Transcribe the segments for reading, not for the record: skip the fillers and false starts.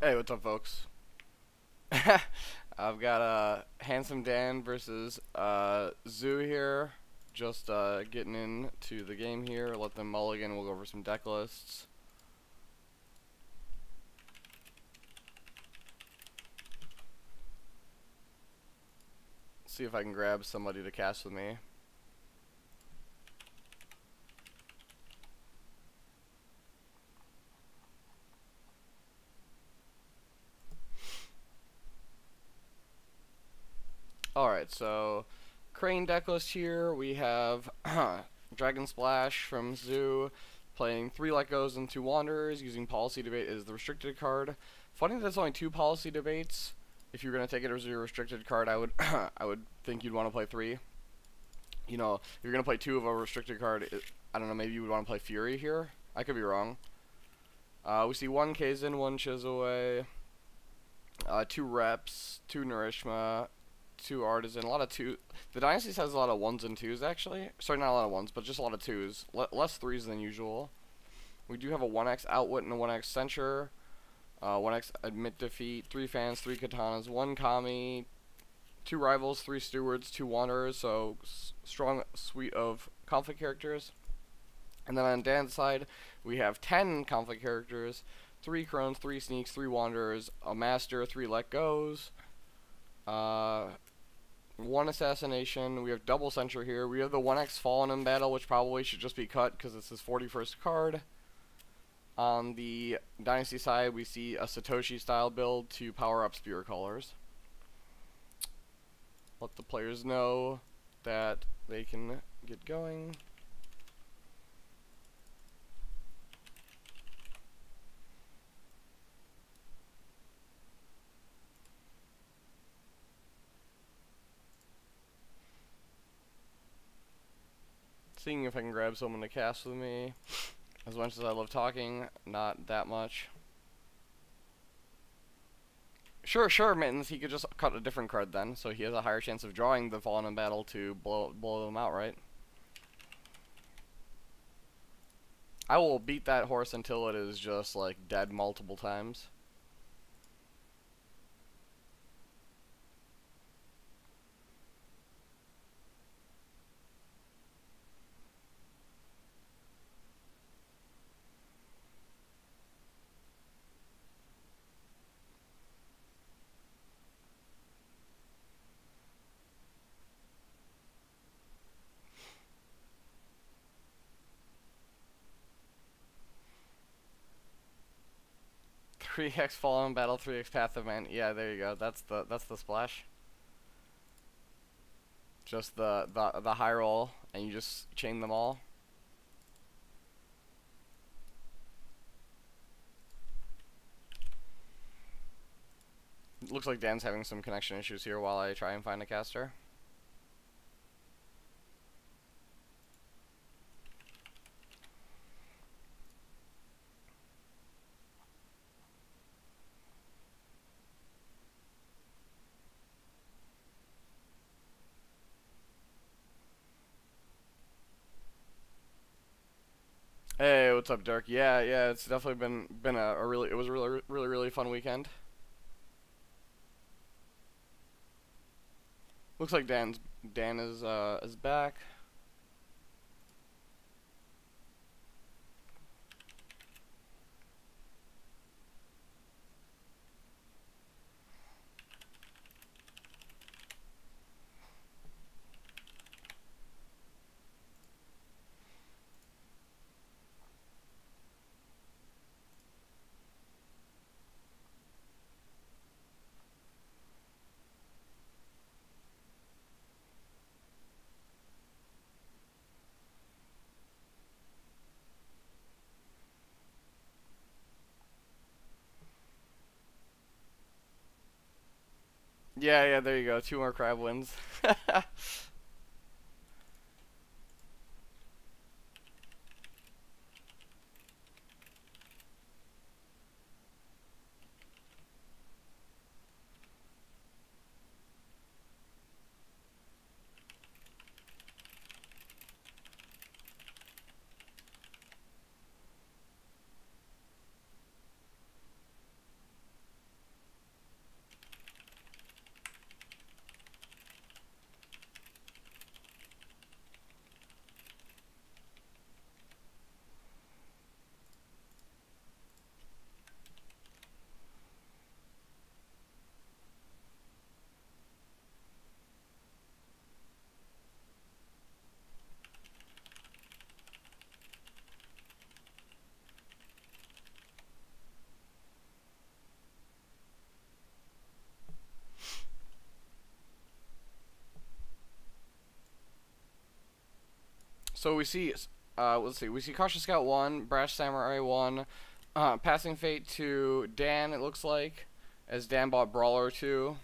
Hey, what's up, folks? I've got HandsomeDan versus Zoo here. Just getting into the game here. Let them mulligan. We'll go over some deck lists. See if I can grab somebody to cast with me. Alright, so Crane deck list here. We have Dragon Splash from Zoo, playing 3 Let Goes and 2 Wanderers, using Policy Debate as the restricted card. Funny that there's only 2 Policy Debates. If you're going to take it as your restricted card, I would I would think you'd want to play 3. You know, if you're going to play 2 of a restricted card, I don't know, maybe you would want to play Fury here. I could be wrong. We see 1 Kazin, 1 Chisaway, 2 Reps, 2 Nourishma, 2 Artisan, a lot of 2. The Dynasties has a lot of 1s and 2s, actually. Sorry, not a lot of 1s, but just a lot of 2s. Less 3s than usual. We do have a 1x Outwit and a 1x Censure. 1x Admit Defeat, 3 Fans, 3 Katanas, 1 Kami, 2 Rivals, 3 Stewards, 2 Wanderers, so strong suite of conflict characters. And then on Dan's side, we have 10 conflict characters, 3 Crones, 3 Sneaks, 3 Wanderers, a Master, 3 Let Goes, 1 Assassination. We have double Censure here. We have the 1x Fallen in Battle, which probably should just be cut because it's his 41st card. On the Dynasty side, we see a Satoshi style build to power up Spear Colors. Let the players know that they can get going. Seeing if I can grab someone to cast with me. As much as I love talking, not that much. Sure, Mittens, he could just cut a different card then, so he has a higher chance of drawing the Fallen in Battle to blow them out, right? I will beat that horse until it is just, like, dead multiple times. Three X Fallen Battle, 3x Path of Man. Yeah, there you go. That's the splash. Just the high roll, and you just chain them all. Looks like Dan's having some connection issues here while I try and find a caster. Hey, what's up, Dirk? Yeah, it's definitely been a really, it was a really fun weekend. Looks like Dan is back. Yeah, there you go. 2 more crab wins. So we see, let's see, we see Cautious Scout 1, Brash Samurai 1, Passing Fate to Dan, it looks like, as Dan bought Brawler 2.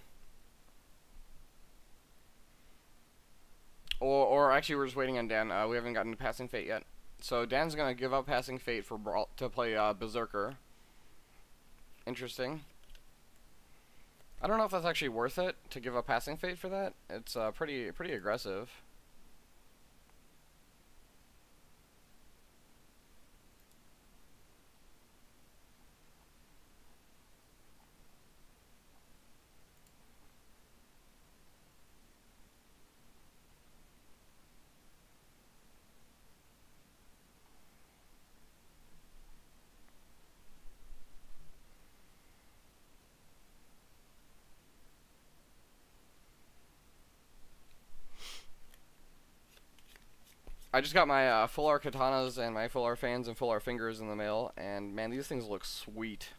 Or actually, we're just waiting on Dan. We haven't gotten to Passing Fate yet. So Dan's gonna give up Passing Fate for to play Berserker. Interesting. I don't know if that's actually worth it to give up Passing Fate for that. It's pretty aggressive. I just got my full art katanas and my full art fans and full art fingers in the mail, and man, these things look sweet.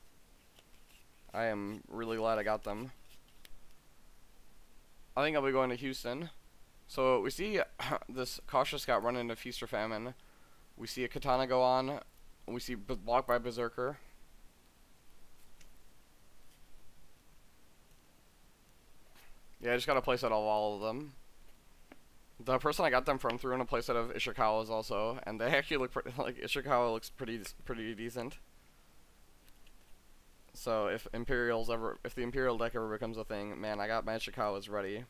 I am really glad I got them. I think I'll be going to Houston. So we see this Cautious Scout run into Feast or Famine. We see a katana go on. We see blocked by Berserker. Yeah, I just got a playset of all of them. The person I got them from threw in a playset of Ishikawa's also, and they actually look like Ishikawa looks pretty decent. So if the Imperial deck ever becomes a thing, man, I got my Ishikawas ready.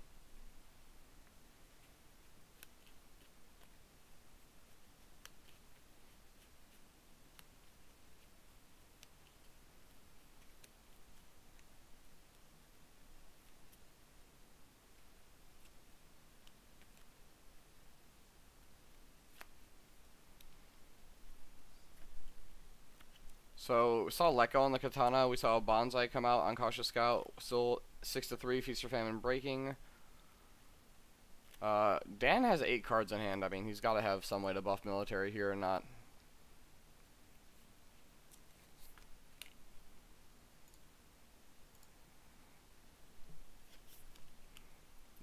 So we saw Lekko on the katana. We saw a Bonsai come out on Cautious Scout. Still 6-3, Feast or Famine breaking. Dan has 8 cards in hand. I mean, he's got to have some way to buff military here or not.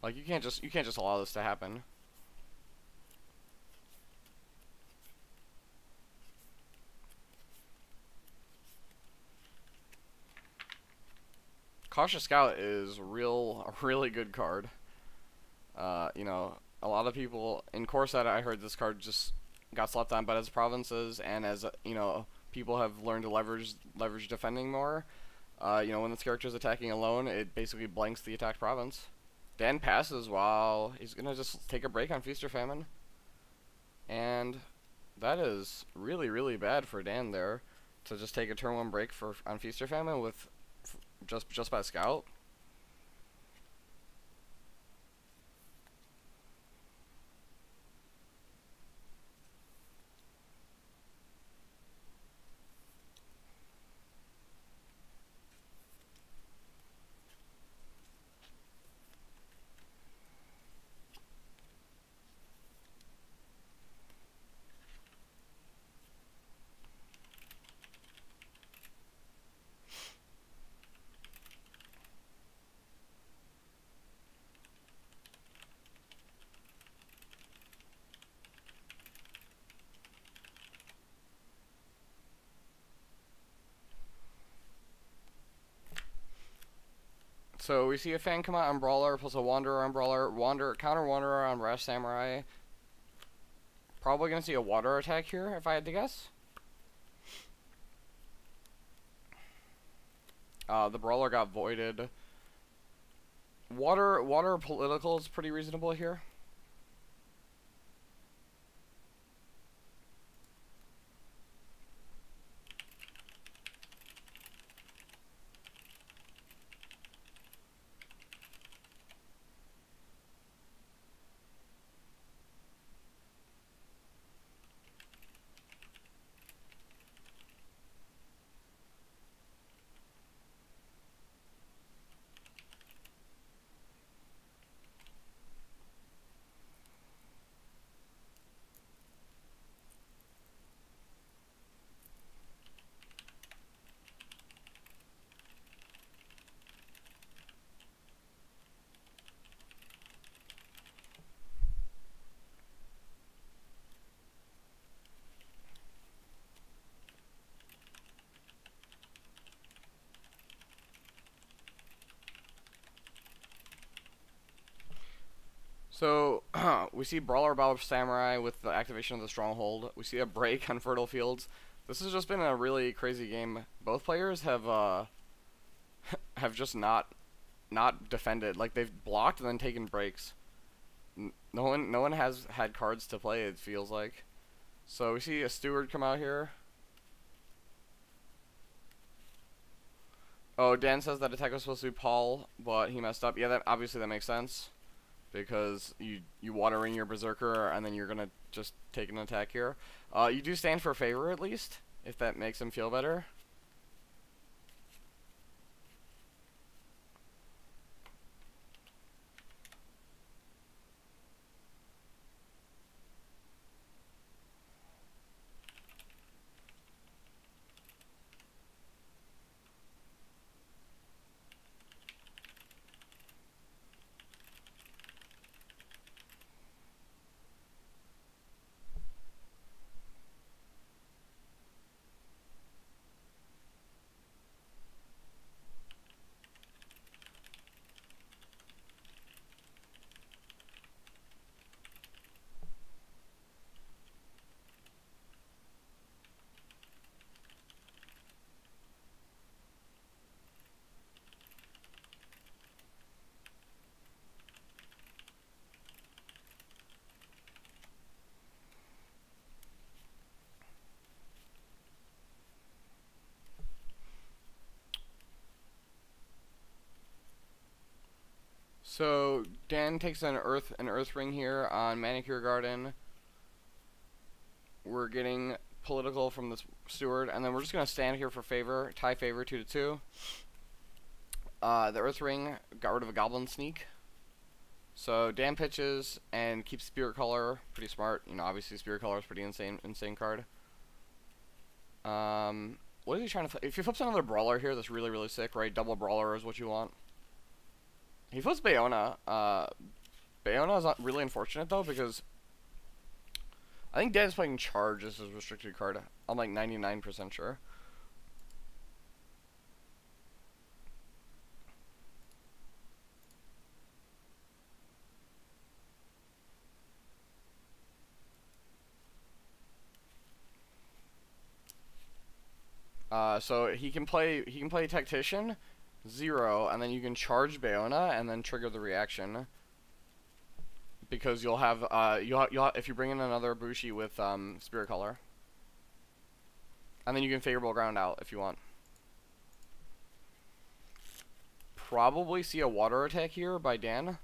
Like you can't just allow this to happen. Cautious Scout is a really good card. You know, a lot of people in core set, I heard this card just got slept on, but as provinces and as you know, people have learned to leverage defending more. You know, when this character is attacking alone, it basically blanks the attacked province. Dan passes. Wow, he's gonna just take a break on Feast or Famine, and that is really bad for Dan there to just take a turn 1 break on Feast or Famine with just by Scout. So we see a fan come out on Brawler, plus a Wanderer on Brawler, counter Wanderer on Brash Samurai. Probably gonna see a water attack here, if I had to guess. The Brawler got voided. Water political is pretty reasonable here. So, we see Brawler Bow of Samurai with the activation of the Stronghold. We see a break on Fertile Fields. This has just been a really crazy game. Both players have have just not defended. Like, they've blocked and then taken breaks. No one has had cards to play, it feels like. So we see a Steward come out here. Oh, Dan says that attack was supposed to be Paul, but he messed up. Yeah, that obviously that makes sense. Because you water ring your Berserker, and then you're gonna just take an attack here. You do stand for favor at least, if that makes him feel better. So Dan takes an earth ring here on Manicure Garden. We're getting political from this Steward, and then we're just gonna stand here for favor, tie favor 2-2. The earth ring got rid of a Goblin Sneak. So Dan pitches and keeps Spirit Color, pretty smart. You know, obviously Spirit Color is pretty insane card. What is he trying to? If he flips another Brawler here, that's really sick, right? Double Brawler is what you want. He flips Bayona. Bayona is not really unfortunate though, because I think Dan's playing Charge as his restricted card. I'm like 99% sure. So he can play Tactician, 0, and then you can charge Bayona and then trigger the reaction. Because you'll have if you bring in another Bushi with Spirit Color, and then you can Favorable Ground out if you want. Probably see a water attack here by Dan.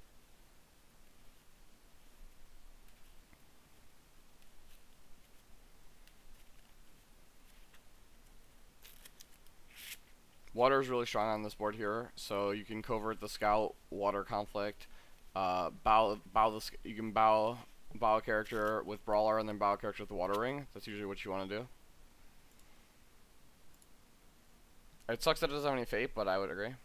Water is really strong on this board here, so you can covert the Scout, Water Conflict, you can bow a character with Brawler and then bow a character with the Water Ring. That's usually what you want to do. It sucks that it doesn't have any Fate, but I would agree.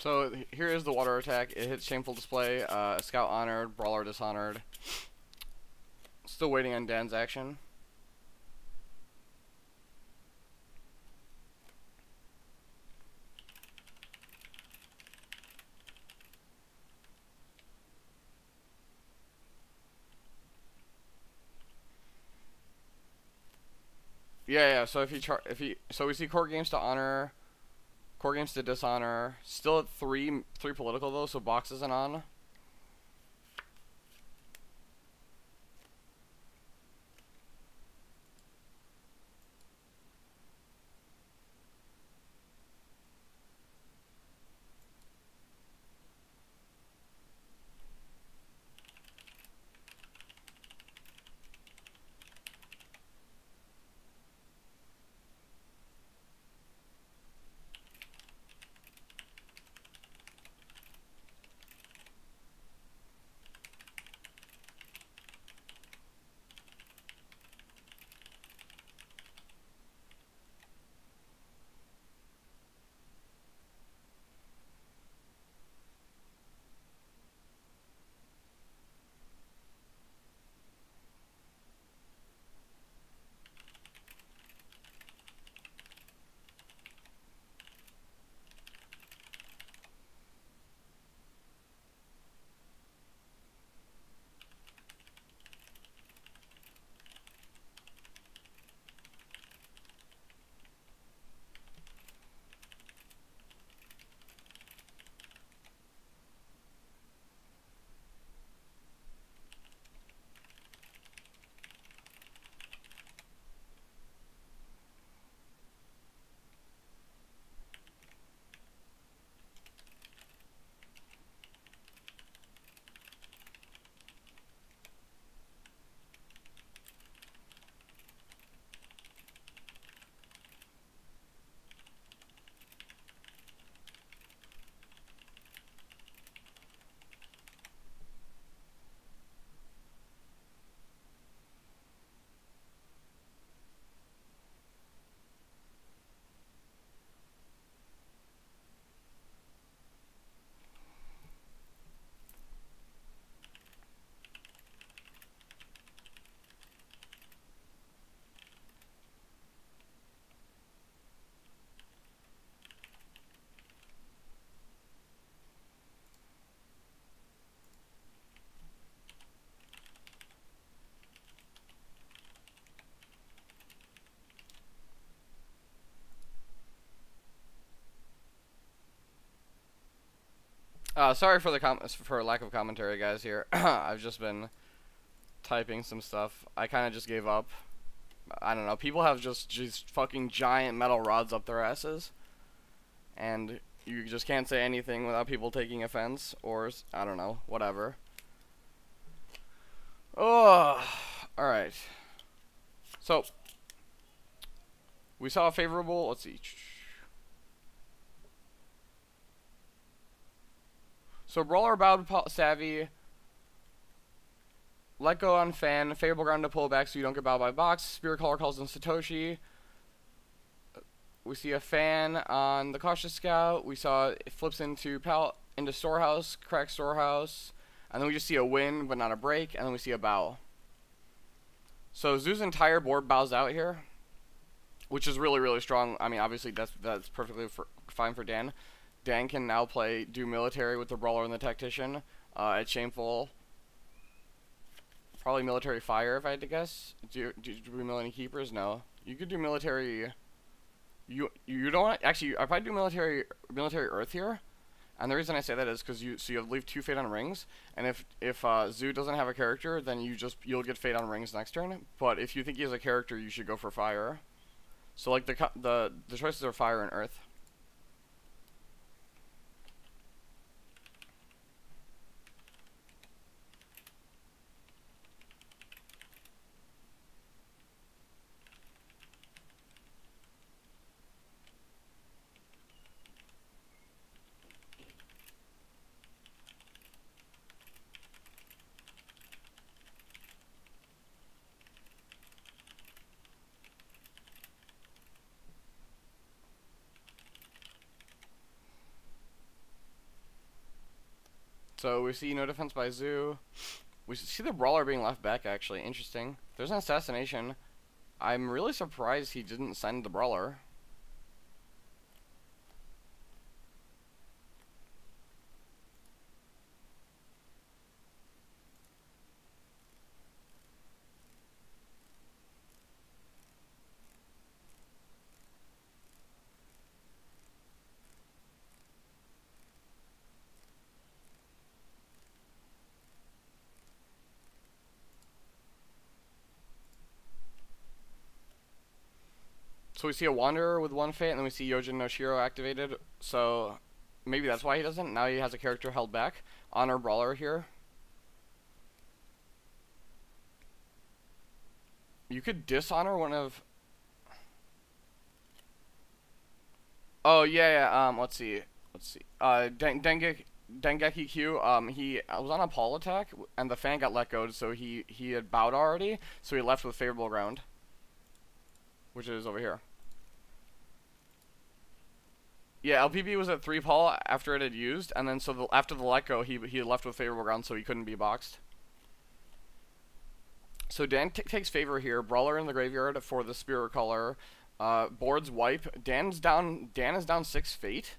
So here is the water attack. It hits Shameful Display, Scout Honored, Brawler Dishonored. Still waiting on Dan's action. Yeah. So so we see core games to honor, core games to dishonor. Still at three political though, so box isn't on. Sorry for the for lack of commentary, guys. Here, I've just been typing some stuff. I kind of just gave up. I don't know. People have just fucking giant metal rods up their asses, and you just can't say anything without people taking offense, or I don't know, whatever. Oh, all right. So we saw a favorable. Let's see. So Brawler Bowed Savvy, Let Go on Fan, Favorable Ground to pull back so you don't get bowed by box, Spirit Caller calls in Satoshi. We see a Fan on the Cautious Scout. We saw it flips into Storehouse, Crack Storehouse, and then we just see a win but not a break, and then we see a bow. So Zoo's entire board bows out here, which is really strong. I mean, obviously that's perfectly fine for Dan. Dan can now do military with the Brawler and the Tactician. At Shameful, probably military fire if I had to guess. Do we mill any keepers? No. You could do military. You don't actually. I probably do military earth here, and the reason I say that is because you leave 2 fate on rings, and if Zoo doesn't have a character, then you'll get fate on rings next turn. But if you think he has a character, you should go for fire. So like the choices are fire and earth. So we see no defense by Zoo. We see the Brawler being left back, actually. Interesting. There's an assassination. I'm really surprised he didn't send the Brawler. So we see a Wanderer with 1 Fate, and then we see Yojin no Shiro activated. So maybe that's why he doesn't. Now he has a character held back. Honor Brawler here. You could dishonor one of... Oh, yeah. Let's see. Dengeki Q, he was on a Paul attack, and the fan got let go, so he had bowed already, so he left with favorable ground. Which is over here. Yeah, LPB was at 3 Paul after it had used, and then so after the let go, he left with favorable ground, so he couldn't be boxed. So Dan takes favor here. Brawler in the graveyard for the Spirit Color. Boards wipe. Dan is down 6 Fate,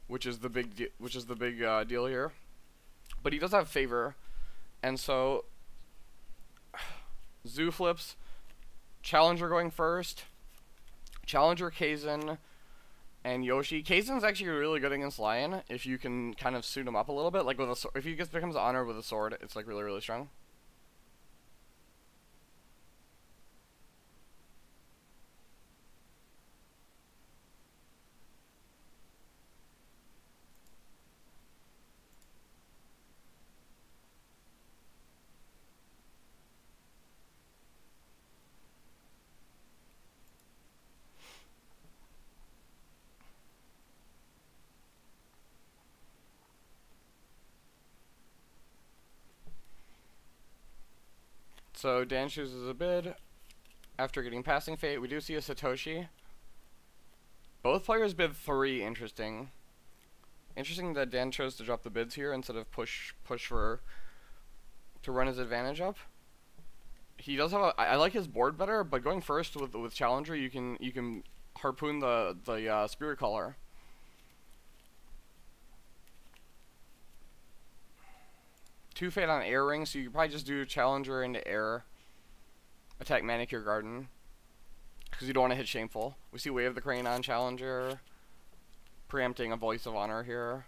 which is the big deal here. But he does have favor, and so Zoo flips. Challenger going first. Challenger Kaizen and Yoshi. Kaizen's actually really good against Lion if you can kind of suit him up a little bit. Like with a if he becomes Honor with a sword, it's like really strong. So Dan chooses a bid. After getting Passing Fate, we do see a Satoshi. Both players bid 3, interesting. Interesting that Dan chose to drop the bids here instead of push for to run his advantage up. He does have I like his board better, but going first with Challenger, you can harpoon the Spirit Caller. Two Fate on Air Ring, so you could probably just do Challenger into Air. Attack Manicure Garden. Because you don't want to hit Shameful. We see Wave the Crane on Challenger. Preempting a Voice of Honor here.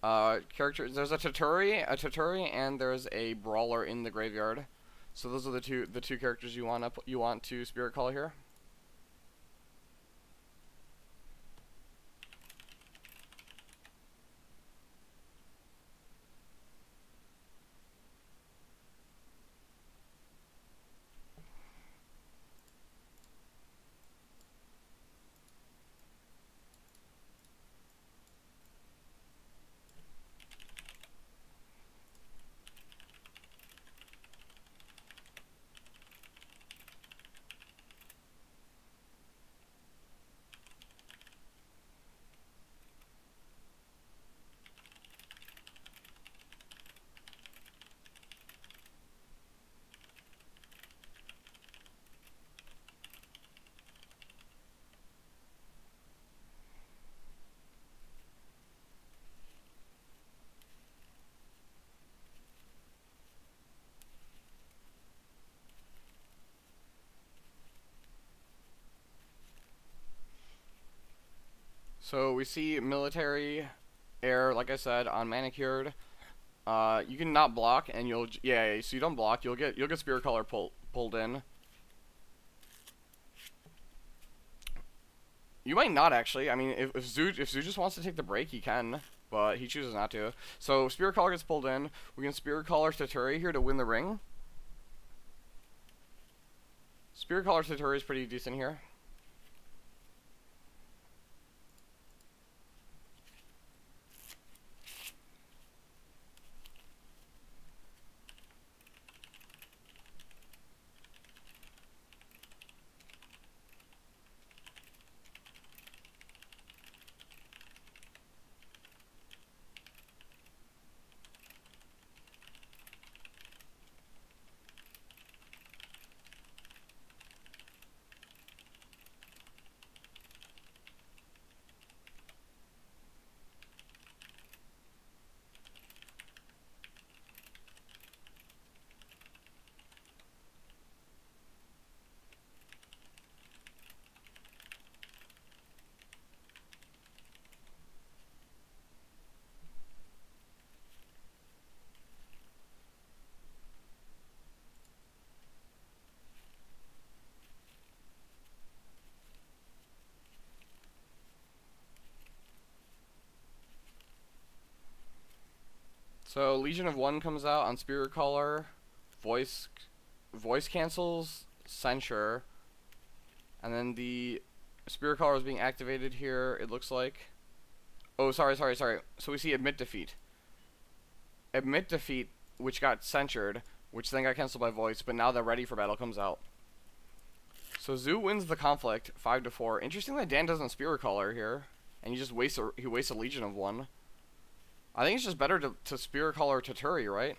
Characters, there's a Toturi, and there's a Brawler in the graveyard. So those are the two characters you want to Spirit Call here. So we see Military, Air, like I said, on Manicured. You can not block, and you'll so you don't block. You'll get Spirit Caller pulled in. You might not actually. I mean, if Zoo just wants to take the break, he can, but he chooses not to. So Spirit Caller gets pulled in. We can Spirit Caller Toturi here to win the ring. Spirit Caller Toturi is pretty decent here. So Legion of One comes out on Spirit Caller, voice cancels, censure, and then the Spirit Caller is being activated here. It looks like. Oh, sorry. So we see admit defeat. Admit defeat, which got censured, which then got canceled by voice, but now the ready for battle comes out. So Zoo wins the conflict 5-4. Interesting that Dan doesn't Spirit Caller here, and he just wastes a Legion of One. I think it's just better to Spirit Caller Taturi, right?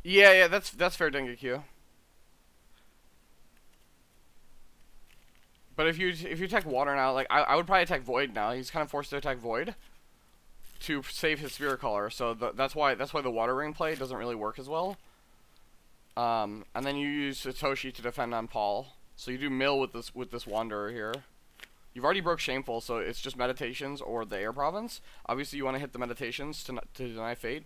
Yeah, that's fair, Dengekyo. But if you attack Water now, like I would probably attack Void now. He's kind of forced to attack Void to save his Spirit Caller. So that's why the Water Ring play doesn't really work as well. And then you use Satoshi to defend on Paul. So you do mill with this Wanderer here. You've already broke Shameful, so it's just Meditations or the Air Province. Obviously, you want to hit the Meditations to deny Fate.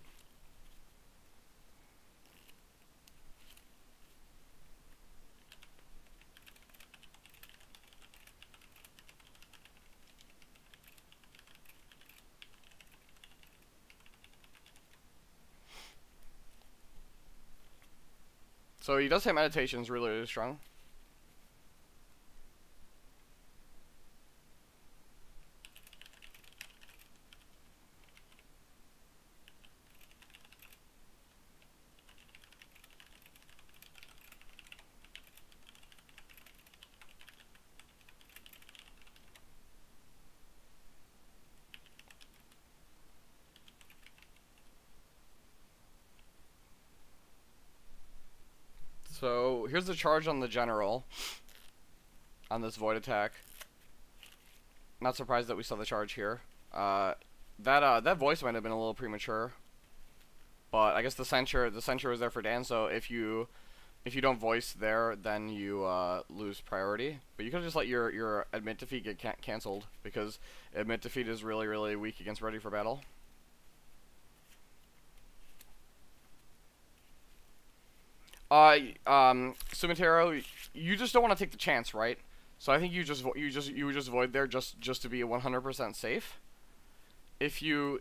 So he does hit Meditations really strong. So here's the charge on the General on this Void attack. Not surprised that we saw the charge here. That voice might have been a little premature, but I guess the censure was there for Dan. So if you don't voice there, then you lose priority. But you could just let your admit defeat get canceled, because admit defeat is really weak against ready for battle. Sumitero, you just don't want to take the chance, right? So I think you would just void there just to be 100% safe. If you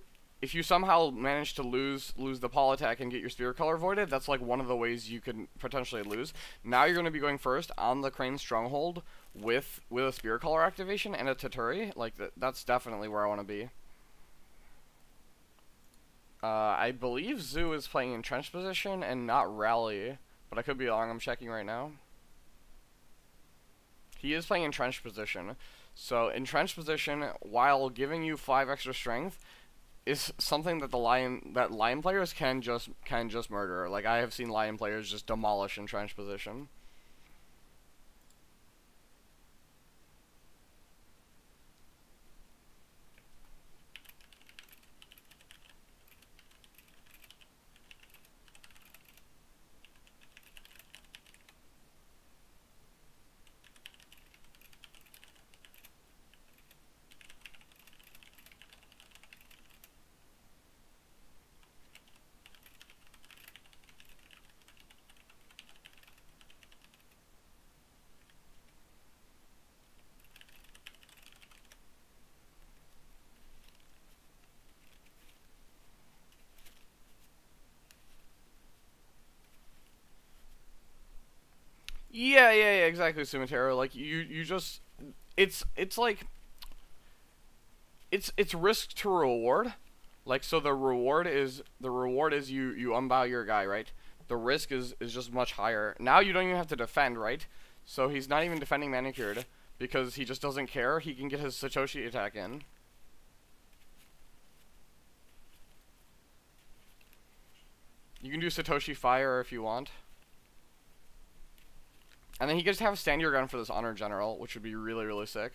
somehow manage to lose the Paul attack and get your Spirit Color voided, that's like one of the ways you could potentially lose. Now you're going to be going first on the Crane Stronghold with a Spirit Color activation and a Taturi. Like that's definitely where I want to be. I believe Zoo is playing entrenched position and not rally, but I could be wrong. I'm checking right now. He is playing entrenched position. So entrenched position, while giving you 5 extra strength, is something that lion players can just murder. Like I have seen lion players just demolish entrenched position. Yeah, exactly, Sumitero. Like you just, it's like, it's risk to reward. Like, so the reward is you unbow your guy, right? the risk is just much higher. Now you don't even have to defend, right? So he's not even defending Manicured because he just doesn't care. He can get his Satoshi attack in. You can do Satoshi Fire if you want. And then he gets to have a stand your ground for this Honor General, which would be really, really sick.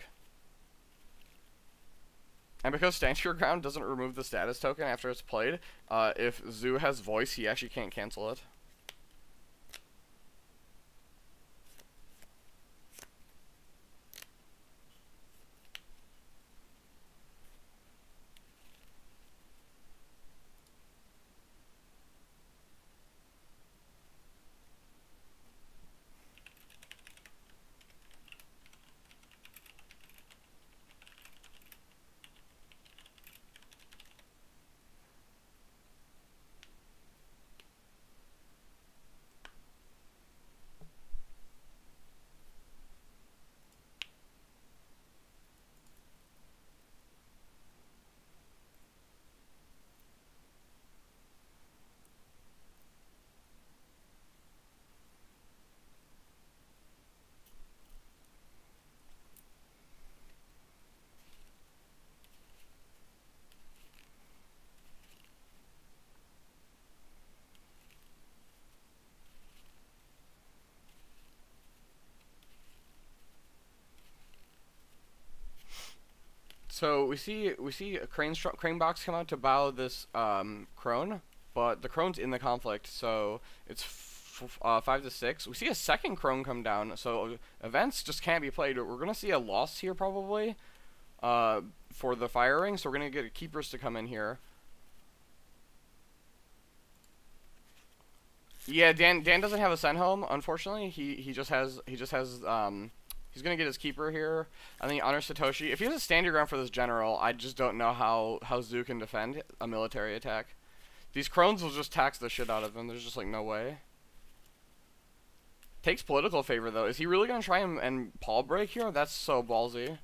And because stand your ground doesn't remove the status token after it's played, if Zoo has voice, he actually can't cancel it. So we see a crane box come out to bow this crone, but the crone's in the conflict, so it's 5 to 6. We see a second crone come down, so events just can't be played. We're gonna see a loss here probably for the firing, so we're gonna get keepers to come in here. Yeah, Dan doesn't have a send home, unfortunately. He just has he's gonna get his keeper here, and then he honors Satoshi. If he has a stand your ground for this general, I just don't know how Zoo can defend a military attack. These crones will just tax the shit out of him. There's just like no way. Takes political favor though. Is he really gonna try and Paul break here? That's so ballsy.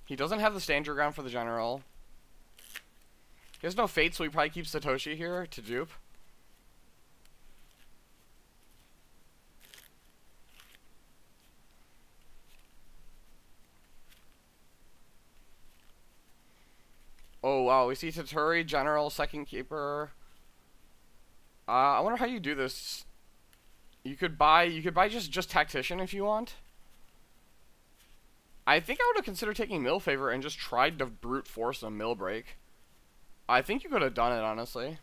He doesn't have the stand your ground for the general. He has no fate, so he probably keeps Satoshi here to dupe. Oh wow, we see Taturi, General, second keeper. I wonder how you do this. You could buy just Tactician if you want. I think I would have considered taking Mill Favor and just tried to brute force a Mill Break. I think you could have done it, honestly.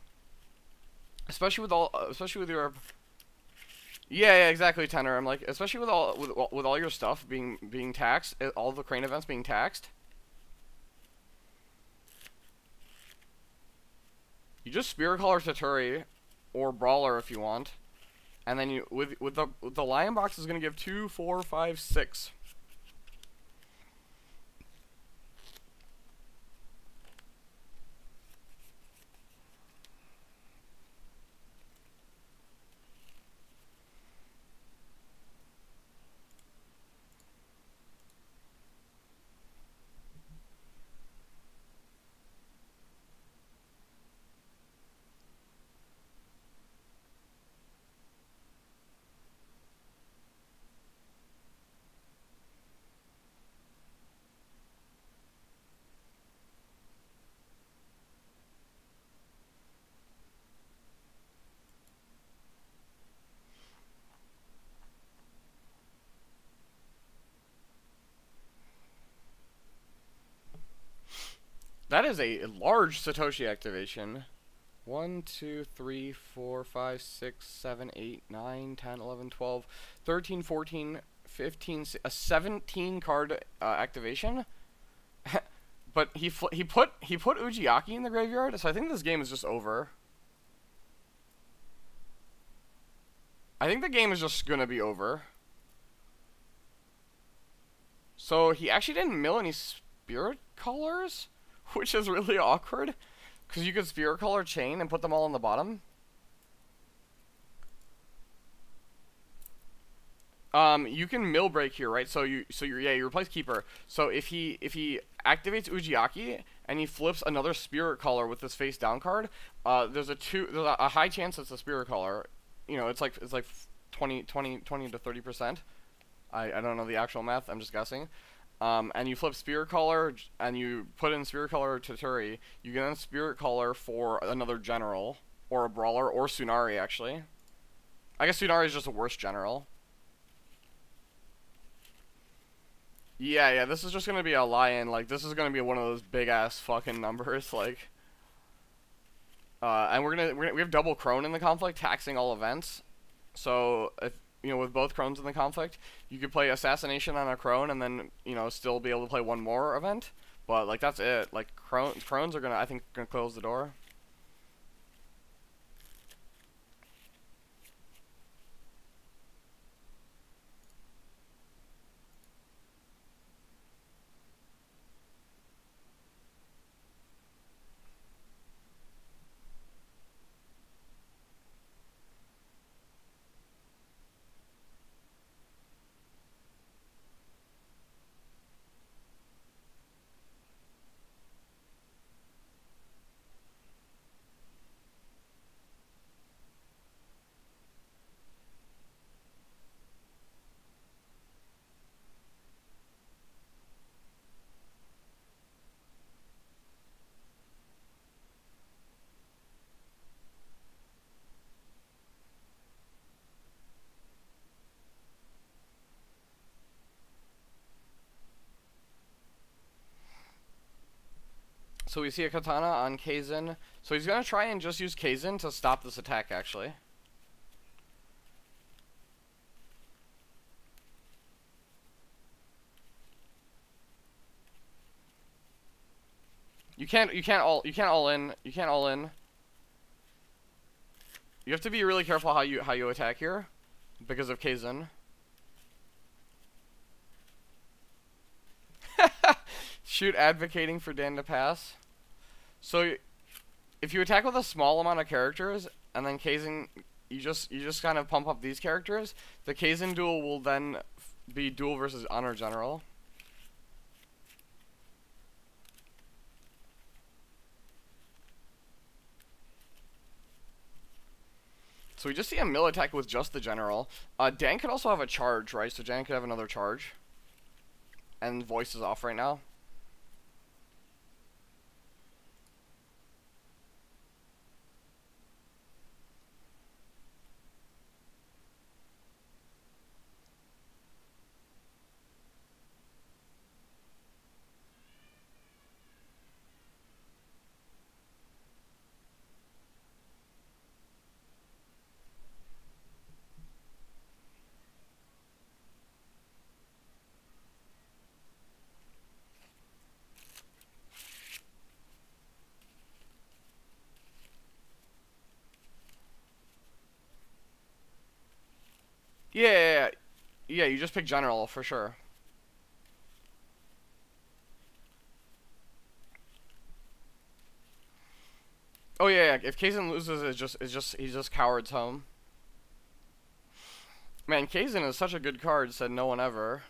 Especially with your yeah, exactly, Tenor. I'm like, especially with all your stuff being taxed, all the crane events being taxed. You just Spirit Caller Taturi, or Brawler if you want, and then you with the Lion Box is gonna give 2, 4, 5, 6. That is a large Satoshi activation. 1, 2, 3, 4, 5, 6, 7, 8, 9, 10, 11, 12, 13, 14, 15, a 17 card activation. But he put Ujiaki in the graveyard, so I think this game is just over. I think the game is just gonna be over. So he actually didn't mill any Spirit Callers, which is really awkward, because you could Spirit Caller chain and put them all on the bottom. You can mill break here, right? So you replace Keeper. So if he activates Ujiaki and he flips another Spirit Caller with this face down card, there's a high chance it's a Spirit Caller you know, it's like 20 to 30%. I don't know the actual math. I'm just guessing. And you flip Spirit Color, and you put in Spirit Color to Turi. You get in Spirit Color for another general, or a brawler, or Tsunari, actually. I guess Tsunari is just a worse general. Yeah, this is just gonna be a lion. Like, this is gonna be one of those big-ass fucking numbers, like... and we have double Crone in the conflict, taxing all events. So, if, you know, with both Crones in the conflict, you could play Assassination on a Crone and then, you know, still be able to play one more event. But, like, that's it. Like, Crones are I think, gonna close the door. So we see a Katana on Kaizen. So he's gonna try and just use Kaizen to stop this attack, actually. You can't all in. You have to be really careful how you attack here, because of Kaizen. Shoot, advocating for Dan to pass. So, if you attack with a small amount of characters, and then Kaizen, you just kind of pump up these characters, the Kaizen duel will then be duel versus honor general. So we just see a mill attack with just the general. Dan could also have a charge, right? So Dan could have another charge. And voice is off right now. Yeah, you just pick general for sure. Oh yeah, if Kaizen loses, he just cowards home. Man, Kaizen is such a good card, said no one ever.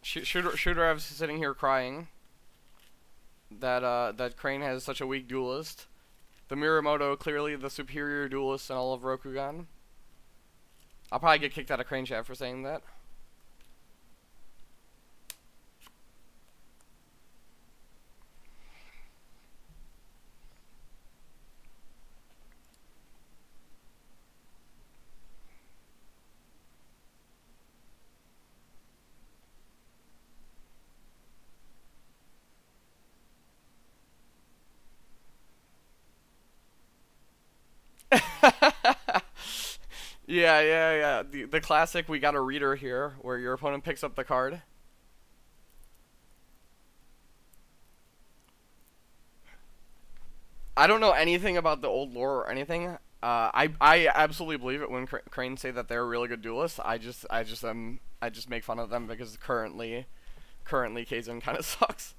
Szuturon's sitting here crying that that Crane has such a weak duelist. The Miramoto, clearly the superior duelist in all of Rokugan. I'll probably get kicked out of Crane Chat for saying that. Yeah. The classic, we got a reader here, where your opponent picks up the card. I don't know anything about the old lore or anything. I absolutely believe it when Crane say that they're really good duelists. I just make fun of them because currently Kaizen kind of sucks.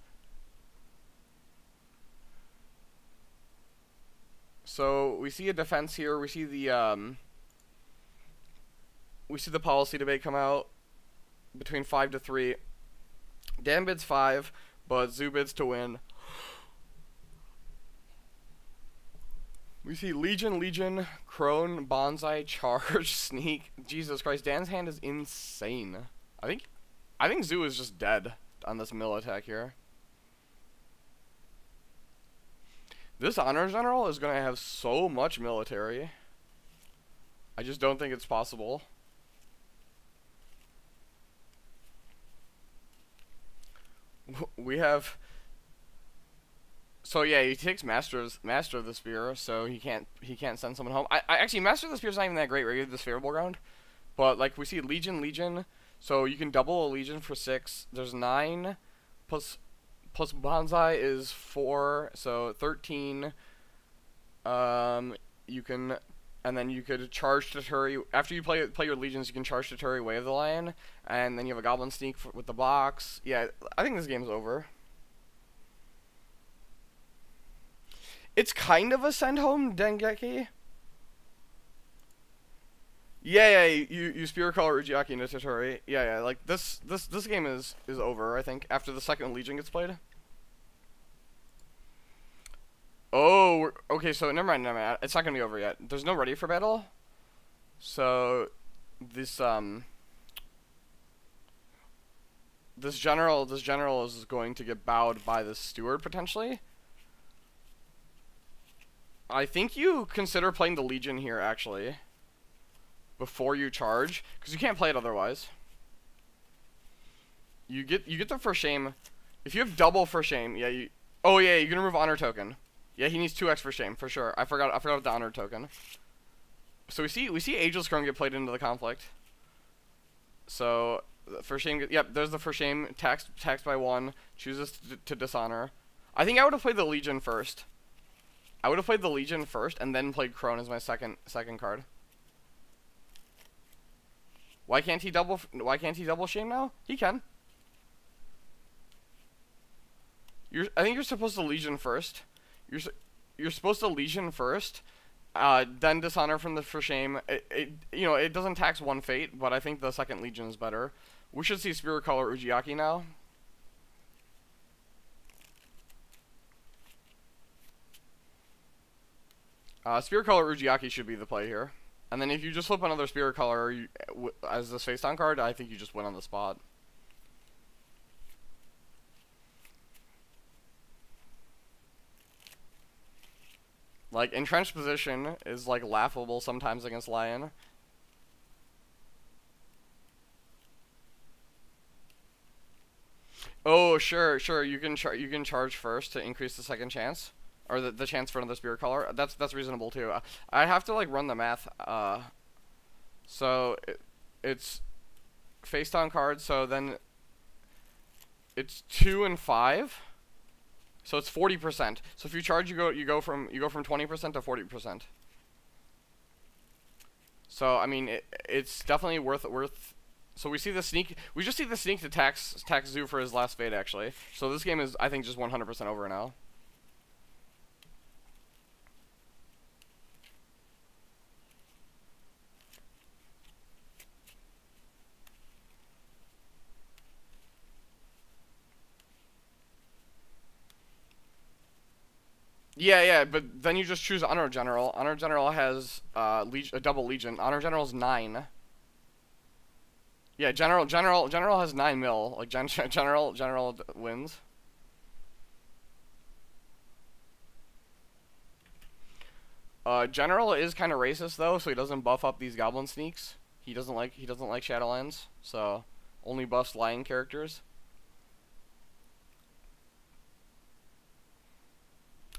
So we see a defense here. We see the policy debate come out between 5 to 3. Dan bids 5, but Zoo bids to win. We see Legion, Crone, Bonsai, Charge, Sneak. Jesus Christ, Dan's hand is insane. I think Zoo is just dead on this mill attack here. This Honor General is gonna have so much military. I just don't think it's possible. We have. So yeah, he takes Master of the Spear, so he can't send someone home. I actually Master of the Spear's not even that great, right? This favorable ground, but like we see Legion, so you can double a Legion for 6. There's 9, plus Bonsai is 4, so 13. You can, and then you could charge Taturi after you play your Legions. You can charge Taturi, Way of the Lion, and then you have a Goblin Sneak with the box. Yeah, I think this game's over. It's kind of a send home Dengeki. Yeah, you Spirit Caller Ujiaki into Taturi. Yeah, like this game is over, I think, after the second Legion gets played. Oh, okay, so never mind. It's not gonna be over yet. There's no ready for battle. So this general is going to get bowed by the steward potentially. I think you consider playing the Legion here, actually, before you charge, because you can't play it otherwise. You get the for shame. If you have double for shame, yeah, you can remove honor token. Yeah, he needs 2x for shame, for sure. I forgot the honor token. So we see Ageless Crone get played into the conflict. So for shame, yep, there's the for shame, taxed by 1, chooses to dishonor. I think I would have played the Legion first. I would have played the Legion first and then played Crone as my second card. Why can't he double shame now? He can. I think you're supposed to Legion first. You're supposed to Legion first, then dishonor from the for shame. It doesn't tax 1 fate, but I think the second Legion is better. We should see Spirit Caller Ujiaki now. Spirit Caller Ujiaki should be the play here. And then if you just flip another Spirit Caller as this face-down card, I think you just win on the spot. Like, entrenched position is, like, laughable sometimes against Lion. Oh, sure, you can charge first to increase the second chance. Or the chance for another Spirit Caller. That's reasonable too. I have to like run the math. So it's face down cards. So then it's 2 and 5. So it's 40%. So if you charge, you go from 20% to 40%. So I mean it's definitely worth. So we see the sneak. We just see the sneak to tax Zoo for his last fate actually. So this game is I think just 100% over now. Yeah, but then you just choose Honor General. Honor General has a double Legion. Honor General's 9. Yeah, General has 9 mil. Like General wins. General is kind of racist though, so he doesn't buff up these Goblin Sneaks. He doesn't like Shadowlands, so only buffs Lion characters.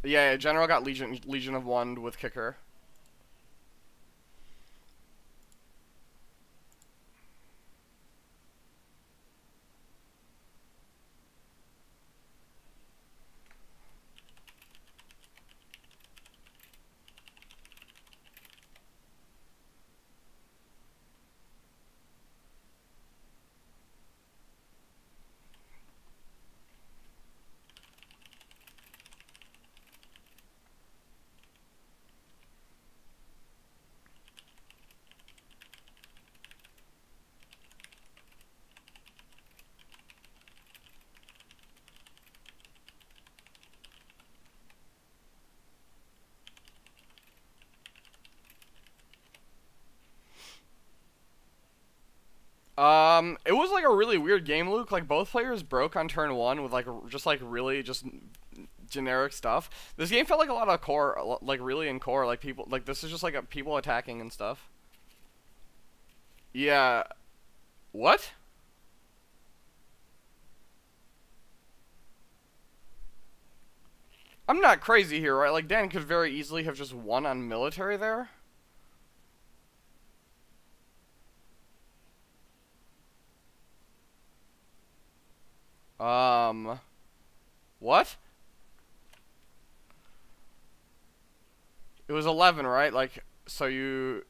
Yeah, General got Legion of 1 with Kicker. It was like a really weird game, Luke. Like both players broke on turn 1 with like just like really just generic stuff. This game felt like a lot of core, like really in core, like people, like this is just like people attacking and stuff. Yeah. What? I'm not crazy here, right? Like Dan could very easily have just won on military there. What? It was 11, right? Like, so you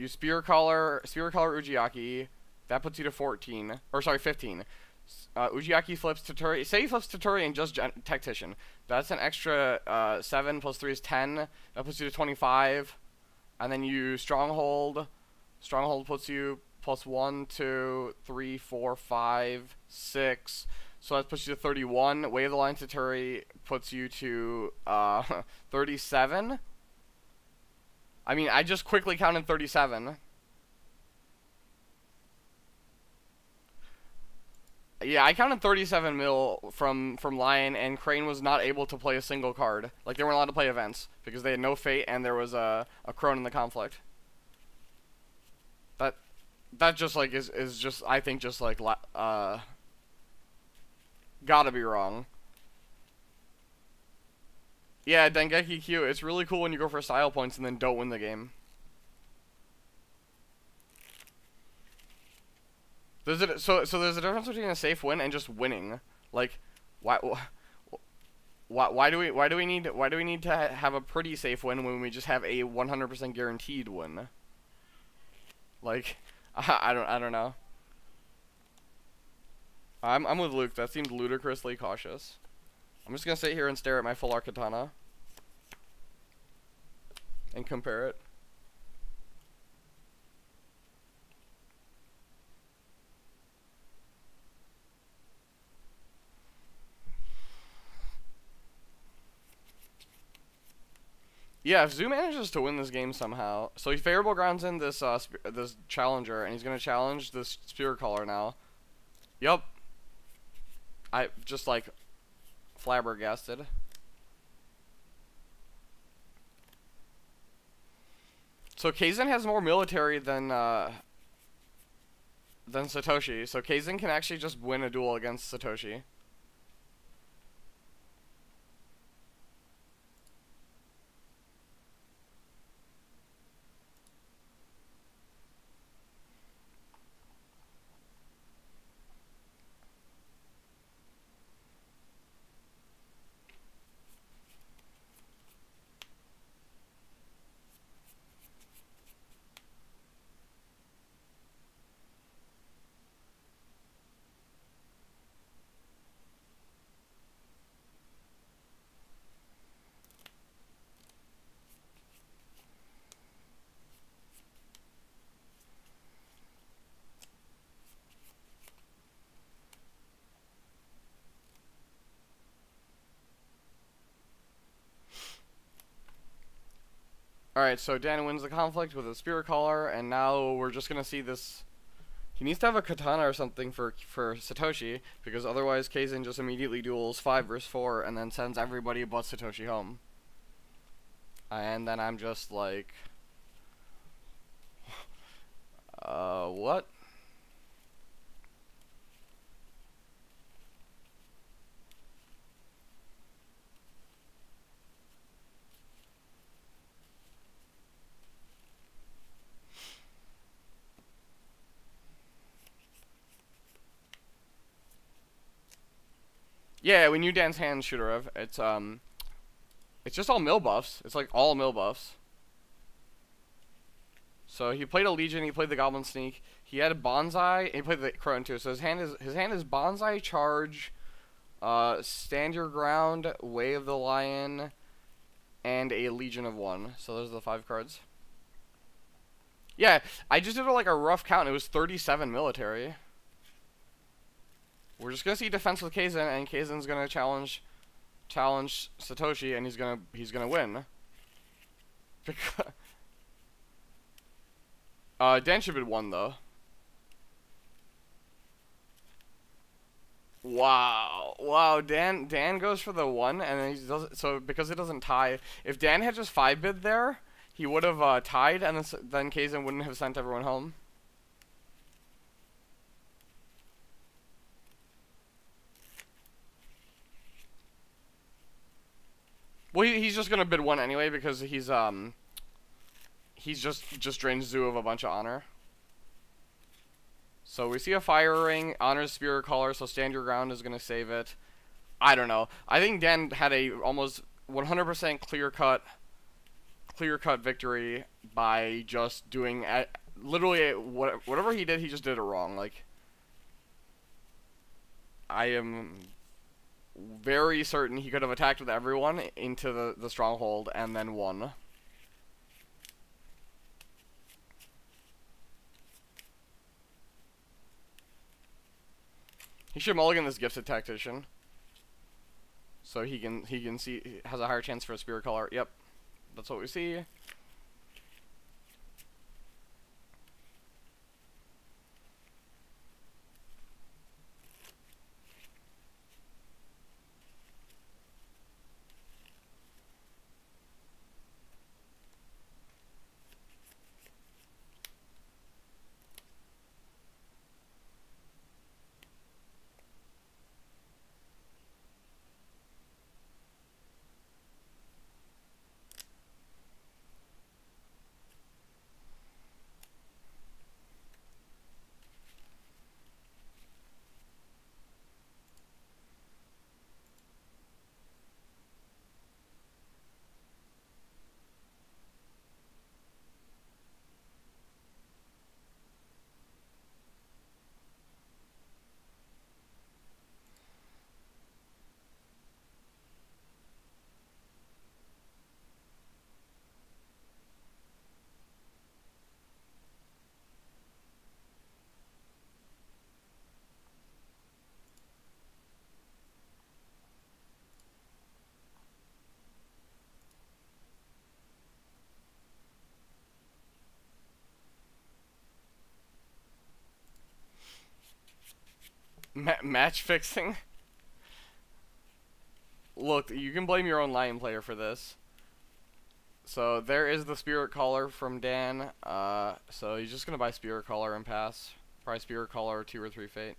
spear collar Ujiaki. That puts you to 14. Or, sorry, 15. Ujiaki flips Toturi. Say he flips Toturi and just Tactician. That's an extra 7 plus 3 is 10. That puts you to 25. And then you Stronghold. Stronghold puts you plus 1, 2, 3, 4, 5, 6. So that puts you to 31. Wave the Line Toturi puts you to 37. I mean, I just quickly counted 37. Yeah, I counted 37 mil from Lion, and Crane was not able to play a single card. Like, they weren't allowed to play events, because they had no fate, and there was a crone in the conflict. That just, like, is just, I think, just, like, gotta be wrong. Yeah, Dengeki Q, it's really cool when you go for style points and then don't win the game. So there's a difference between a safe win and just winning. Like, why do we need to have a pretty safe win when we just have a 100% guaranteed win? Like, I don't know. I'm with Luke. That seemed ludicrously cautious. I'm just gonna sit here and stare at my full art katana and compare it. Yeah, if Zoo manages to win this game somehow, so he favorable grounds in this this challenger, and he's gonna challenge this spear caller now. Yup. I just like flabbergasted. So Kaizen has more military than Satoshi. So Kaizen can actually just win a duel against Satoshi. Alright, so Dan wins the conflict with a spirit caller, and now we're just gonna see this. He needs to have a katana or something for Satoshi, because otherwise Kaizen just immediately duels 5 versus 4 and then sends everybody but Satoshi home. And then I'm just like, what? Yeah, we knew Dan's hand Szuturon. It's just all mill buffs. It's like all mill buffs. So he played a Legion, he played the Goblin Sneak, he had a Bonsai, and he played the Crone too. So his hand is Bonsai, Charge, Stand Your Ground, Way of the Lion, and a Legion of 1. So those are the 5 cards. Yeah, I just did like a rough count. It was 37 military. We're just gonna see defense with Kaizen, and Kaizen's gonna challenge Satoshi, and he's gonna win. Dan should have won though. Wow, wow. Dan goes for the one, and then he does so because it doesn't tie. If Dan had just 5-bid there, he would have tied, and then Kazan wouldn't have sent everyone home. Well, he's just gonna bid one anyway because he's just drained Zoo of a bunch of honor. So we see a fire ring, honors Spirit Caller, so stand your ground is gonna save it. I don't know. I think Dan had a almost 100% clear cut victory by just doing literally whatever he did. He just did it wrong. Like, I am very certain he could have attacked with everyone into the stronghold and then won. He should mulligan this Gifted Tactician, so he can see he has a higher chance for a Spirit Caller. Yep, that's what we see. Match fixing. Look, you can blame your own Lion player for this. So there is the Spirit Caller from Dan. So he's just gonna buy Spirit Caller and pass. Probably Spirit Caller 2 or 3 Fate.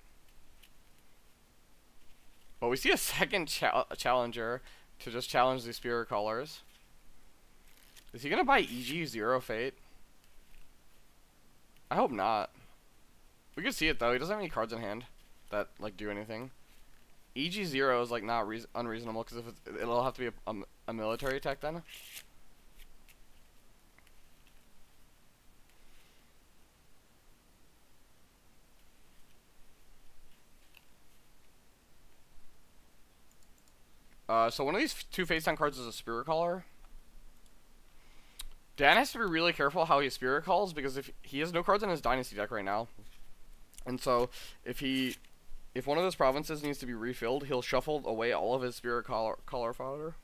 But we see a second challenger to just challenge the Spirit Callers. Is he gonna buy EG 0 Fate? I hope not. We can see it though. He doesn't have any cards in hand that like do anything. EG 0 is like not unreasonable because if it'll have to be a military attack then. So one of these 2 face down cards is a Spirit Caller. Dan has to be really careful how he Spirit Calls because if he has no cards in his Dynasty deck right now, and so if one of those provinces needs to be refilled, he'll shuffle away all of his Spirit Caller fodder.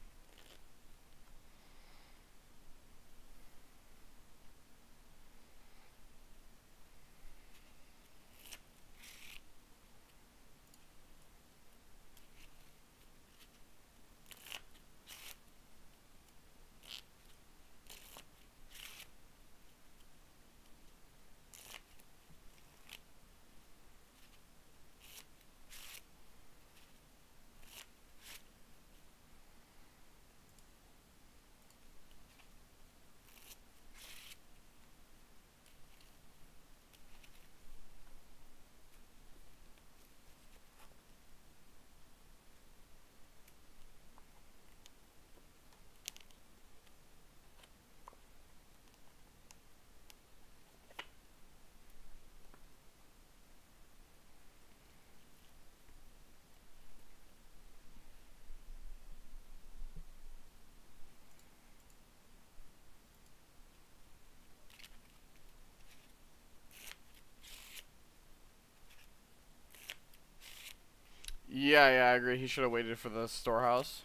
Yeah, I agree. He should have waited for the storehouse.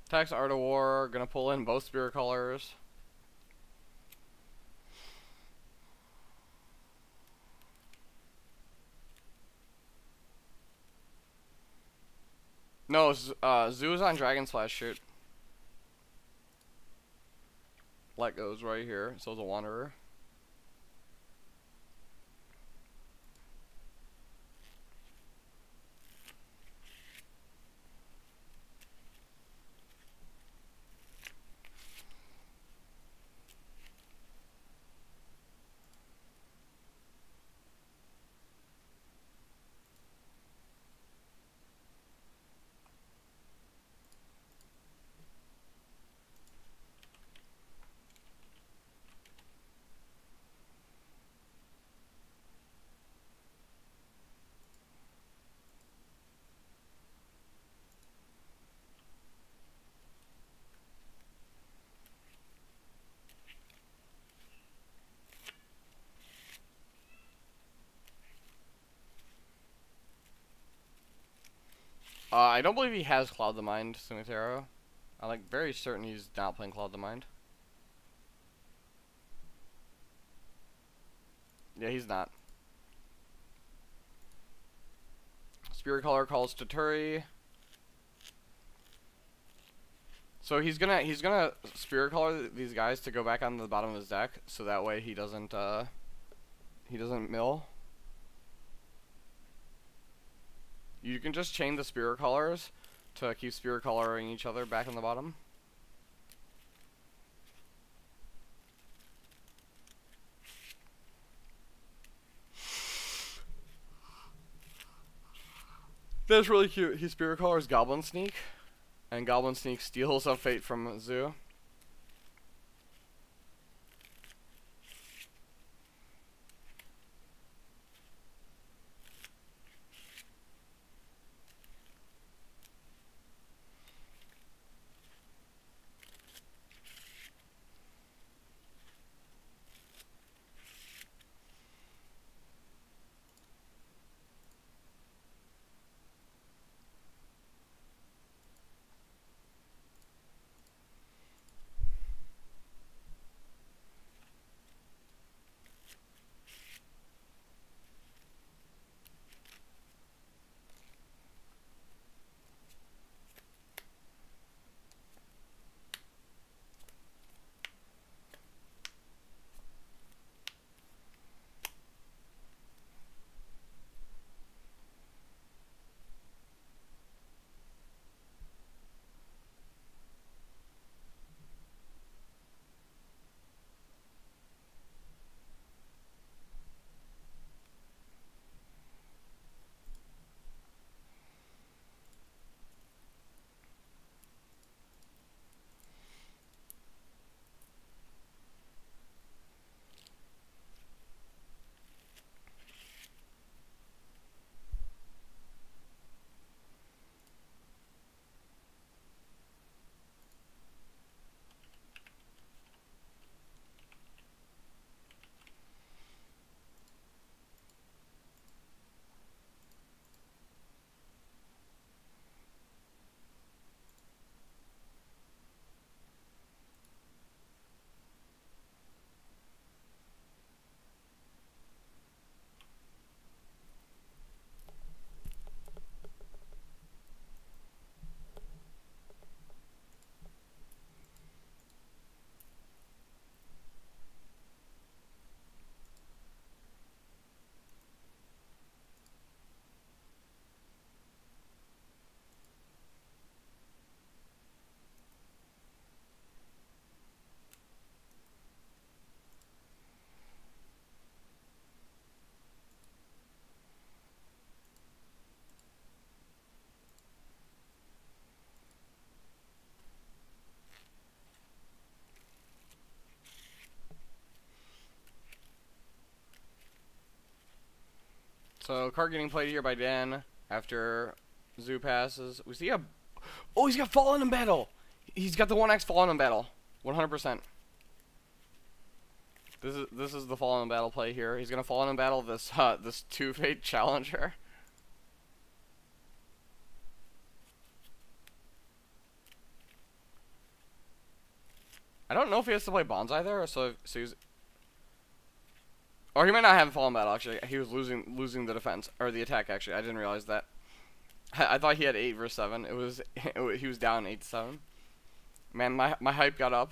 Attacks Art of War, gonna pull in both Spirit Colors. No, Zoo is on Dragon Slash, shoot. Let goes right here, so is a Wanderer. I don't believe he has Cloud the Mind, Sumitaro. I'm like very certain he's not playing Cloud the Mind. Yeah, he's not. Spirit Color calls Taturi. So he's gonna Spirit Color these guys to go back on the bottom of his deck, so that way he doesn't mill. You can just chain the Spirit Colors to keep Spirit Coloring each other back on the bottom. That's really cute. He Spirit Colors Goblin Sneak, and Goblin Sneak steals a Fate from Zoo. So card getting played here by Dan after Zoo passes. We see a oh, he's got Fallen in Battle. He's got the 1x Fallen in Battle. 100%. This is the Fallen in Battle play here. He's gonna Fallen in Battle this this 2-Fate Challenger. I don't know if he has to play Bonsai there, so he's... Or he might not have Fallen Battle, actually. He was losing the defense, or the attack, actually. I didn't realize that. I thought he had 8 versus 7. He was down 8-7. Man, my hype got up.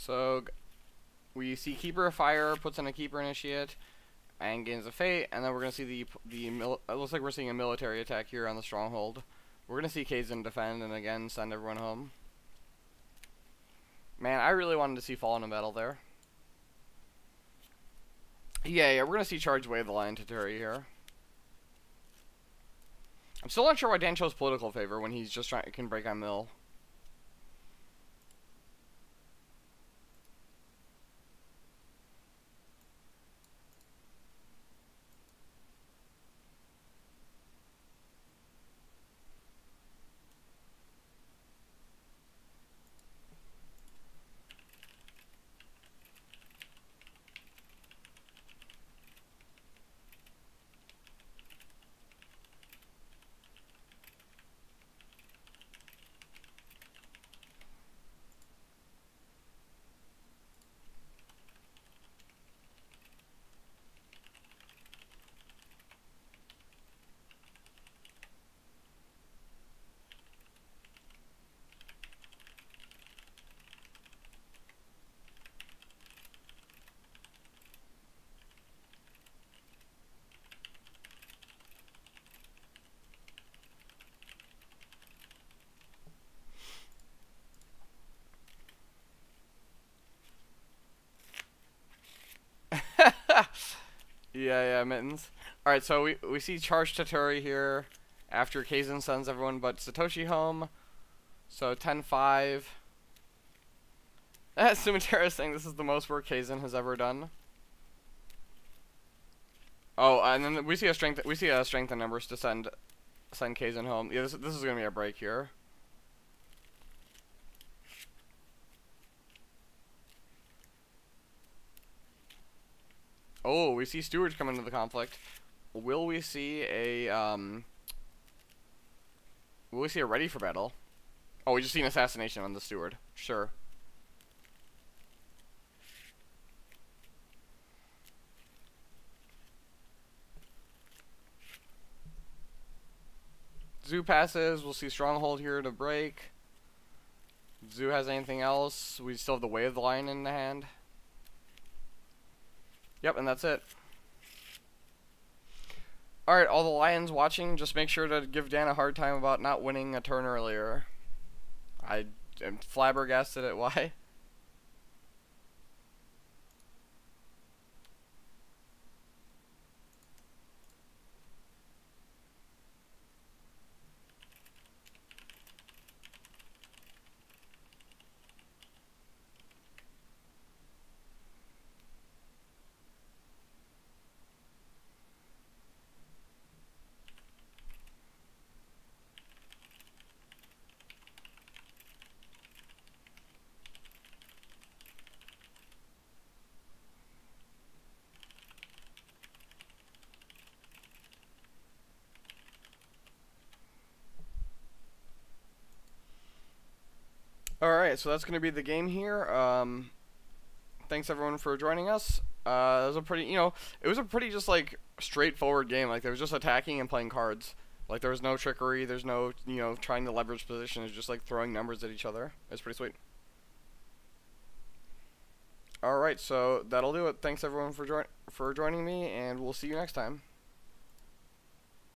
So we see Keeper of Fire puts in a Keeper Initiate and gains a Fate, and then we're gonna see it looks like we're seeing a military attack here on the Stronghold. We're gonna see Kaizen defend and again send everyone home. Man, I really wanted to see Fallen in battle there. Yeah, we're gonna see Charge Wave the Lion Taturi here. I'm still not sure why Dan chose Political Favor when he's just can break on mill. Yeah, Mittens. Alright, so we see Charge Taturi here after Kaizen sends everyone but Satoshi home. So 10-5. Sumatera saying this is the most work Kaizen has ever done. Oh, and then we see a strength in numbers to send Kaizen home. Yeah, this is gonna be a break here. Oh, we see stewards come into the conflict. Will we see a ready for battle? Oh, we just see an assassination on the steward. Sure. Zoo passes. We'll see Stronghold here to break. Zoo has anything else? We still have the Way of the Lion in the hand. Yep, and that's it. Alright, all the Lions watching, just make sure to give Dan a hard time about not winning a turn earlier. I am flabbergasted at why. Alright, so that's going to be the game here. Thanks everyone for joining us. It was a pretty, it was a pretty just like straightforward game. Like there was just attacking and playing cards. Like there was no trickery, there's no, trying to leverage position. It's just like throwing numbers at each other. It's pretty sweet. Alright, so that'll do it. Thanks everyone for joining me, and we'll see you next time.